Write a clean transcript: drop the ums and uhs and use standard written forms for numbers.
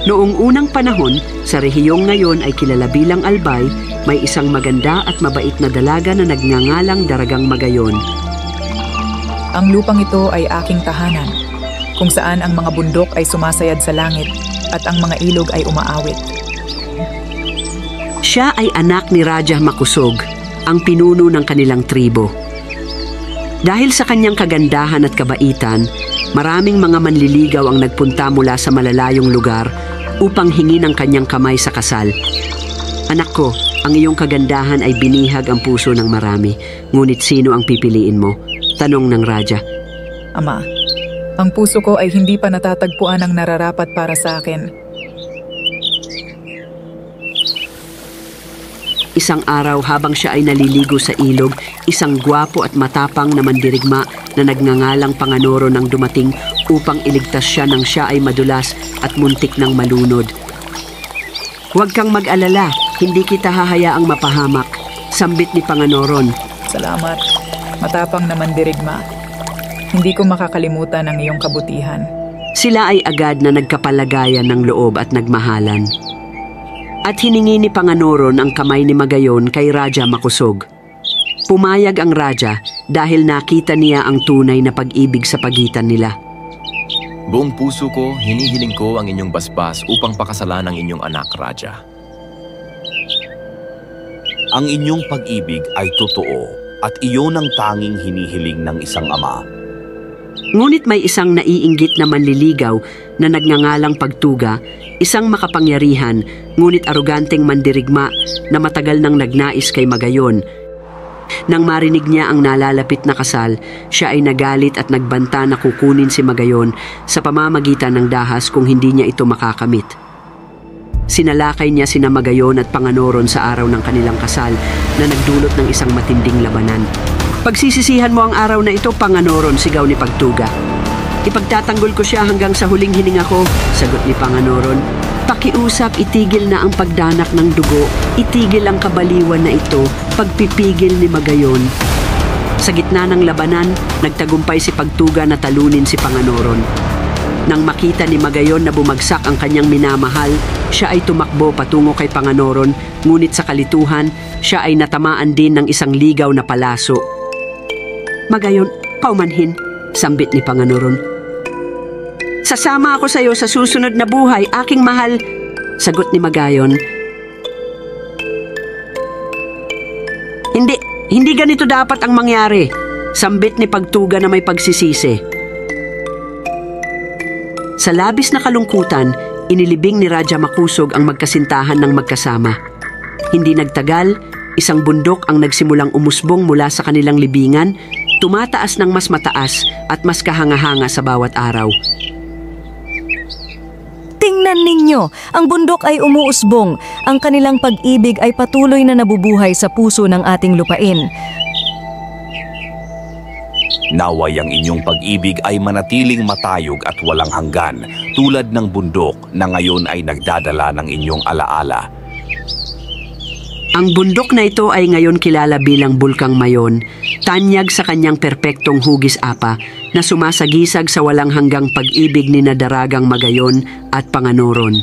Noong unang panahon, sa rehiyong ngayon ay kilala bilang Albay, may isang maganda at mabait na dalaga na nagngangalang Daragang Magayon. Ang lupang ito ay aking tahanan, kung saan ang mga bundok ay sumasayad sa langit at ang mga ilog ay umaawit. Siya ay anak ni Raja Makusog, ang pinuno ng kanilang tribo. Dahil sa kanyang kagandahan at kabaitan, maraming mga manliligaw ang nagpunta mula sa malalayong lugar upang hingi ng kanyang kamay sa kasal. Anak ko, ang iyong kagandahan ay binihag ang puso ng marami, ngunit sino ang pipiliin mo? Tanong ng Raja. Ama, ang puso ko ay hindi pa natatagpuan ang nararapat para sa akin. Isang araw habang siya ay naliligo sa ilog, isang gwapo at matapang na mandirigma na nagngangalang Panganoro nang dumating upang iligtas siya nang siya ay madulas at muntik ng malunod. Huwag kang mag-alala, hindi kita hahayaang mapahamak, sambit ni Panganoron. Salamat, matapang na mandirigma. Hindi ko makakalimutan ang iyong kabutihan. Sila ay agad na nagkapalagayan ng loob at nagmahalan. At hiningi ni Panganoron ang kamay ni Magayon kay Raja Makusog. Pumayag ang Raja dahil nakita niya ang tunay na pag-ibig sa pagitan nila. Buong puso ko, hinihiling ko ang inyong basbas upang pakasalan ang inyong anak, Raja. Ang inyong pag-ibig ay totoo at iyon ang tanging hinihiling ng isang ama. Ngunit may isang naiinggit na manliligaw na nagngangalang Pagtuga, isang makapangyarihan ngunit aroganteng mandirigma na matagal nang nagnais kay Magayon. Nang marinig niya ang nalalapit na kasal, siya ay nagalit at nagbanta na kukunin si Magayon sa pamamagitan ng dahas kung hindi niya ito makakamit. Sinalakay niya sina Magayon at Panganoron sa araw ng kanilang kasal na nagdulot ng isang matinding labanan. Pagsisisihan mo ang araw na ito, Panganoron, sigaw ni Pagtuga. Ipagtatanggol ko siya hanggang sa huling hininga ko, sagot ni Panganoron. Pakiusap, itigil na ang pagdanak ng dugo, itigil ang kabaliwan na ito, pagpipigil ni Magayon. Sa gitna ng labanan, nagtagumpay si Pagtuga na talunin si Panganoron. Nang makita ni Magayon na bumagsak ang kanyang minamahal, siya ay tumakbo patungo kay Panganoron, ngunit sa kalituhan, siya ay natamaan din ng isang ligaw na palaso. Magayon, paumanhin, sambit ni Panganoron. Sasama ako sa iyo sa susunod na buhay, aking mahal, sagot ni Magayon. Hindi ganito dapat ang mangyari, sambit ni Pagtuga na may pagsisisi. Sa labis na kalungkutan, inilibing ni Raja Makusog ang magkasintahan ng magkasama. Hindi nagtagal, isang bundok ang nagsimulang umusbong mula sa kanilang libingan, tumataas ng mas mataas at mas kahanga-hanga sa bawat araw. Tingnan ninyo, ang bundok ay umuusbong. Ang kanilang pag-ibig ay patuloy na nabubuhay sa puso ng ating lupain. Naway ang inyong pag-ibig ay manatiling matayog at walang hanggan, tulad ng bundok na ngayon ay nagdadala ng inyong alaala. Ang bundok na ito ay ngayon kilala bilang Bulkang Mayon, tanyag sa kanyang perpektong hugis apa na sumasagisag sa walang hanggang pag-ibig ni Daragang Magayon at Panganoron.